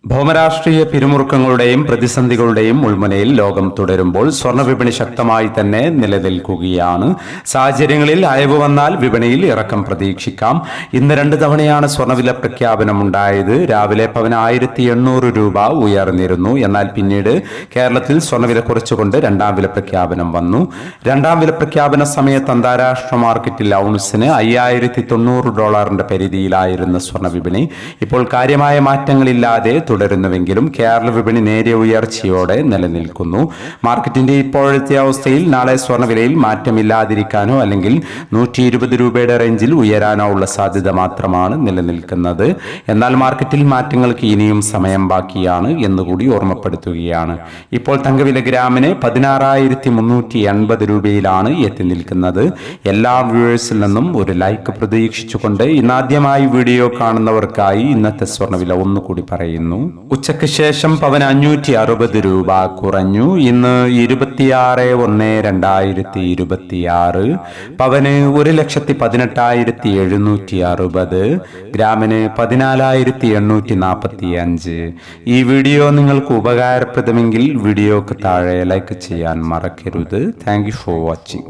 ഭൗമരാഷ്ട്രീയ പിരിമുറുക്കങ്ങളുടെയും പ്രതിസന്ധികളുടെയും മുൾമുനയിൽ ലോകം തുടരുമ്പോൾ സ്വർണ്ണവിപണി ശക്തമായി തന്നെ നിലനിൽക്കുകയാണ്. സാഹചര്യങ്ങളിൽ അയവ് വന്നാൽ വിപണിയിൽ ഇറക്കം പ്രതീക്ഷിക്കാം. ഇന്ന് 2 തവണയാണ് സ്വർണ്ണവില പ്രഖ്യാപനമുണ്ടായത്. രാവിലെ പവന് 1800 രൂപ ഉയർന്നിരുന്നു. എന്നാൽ പിന്നീട് കേരളത്തിൽ സ്വർണ്ണവില കുറച്ചുകൊണ്ട് രണ്ടാം വില പ്രഖ്യാപനം വന്നു. രണ്ടാം വില പ്രഖ്യാപന സമയത്ത് അന്താരാഷ്ട്ര മാർക്കറ്റിൽ ഔൺസിന് $5090 പരിധിയിലായിരുന്ന സ്വർണ്ണവിപണി ഇപ്പോൾ കാര്യമായ മാറ്റങ്ങളില്ലാതെ തുടരുന്നുവെങ്കിലും കേരള വിപണി നേരിയ ഉയർച്ചയോടെ നിലനിൽക്കുന്നു. മാർക്കറ്റിന്റെ ഇപ്പോഴത്തെ അവസ്ഥയിൽ നാളെ സ്വർണ്ണവിലയിൽ മാറ്റമില്ലാതിരിക്കാനോ അല്ലെങ്കിൽ 120 രൂപയുടെ റേഞ്ചിൽ ഉയരാനോ ഉള്ള സാധ്യത മാത്രമാണ് നിലനിൽക്കുന്നത്. എന്നാൽ മാർക്കറ്റിൽ മാറ്റങ്ങൾക്ക് ഇനിയും സമയം ബാക്കിയാണ് എന്നുകൂടി ഓർമ്മപ്പെടുത്തുകയാണ്. ഇപ്പോൾ തങ്കവില ഗ്രാമിന് 16,380 രൂപയിലാണ് എത്തി നിൽക്കുന്നത്. എല്ലാ വ്യൂവേഴ്സിൽ നിന്നും ഒരു ലൈക്ക് പ്രതീക്ഷിച്ചുകൊണ്ട് ഇന്നാദ്യമായി വീഡിയോ കാണുന്നവർക്കായി ഇന്നത്തെ സ്വർണ്ണവില ഒന്നുകൂടി പറയുന്നു. ഉച്ചയ്ക്ക് ശേഷം പവന് 560 രൂപ കുറഞ്ഞു. ഇന്ന് 26/1/2026 പവന് 1,18,760, ഗ്രാമിന് 14,845. ഈ വീഡിയോ നിങ്ങൾക്ക് ഉപകാരപ്രദമെങ്കിൽ വീഡിയോക്ക് താഴെ ലൈക്ക് ചെയ്യാൻ മറക്കരുത്. Thank you for watching.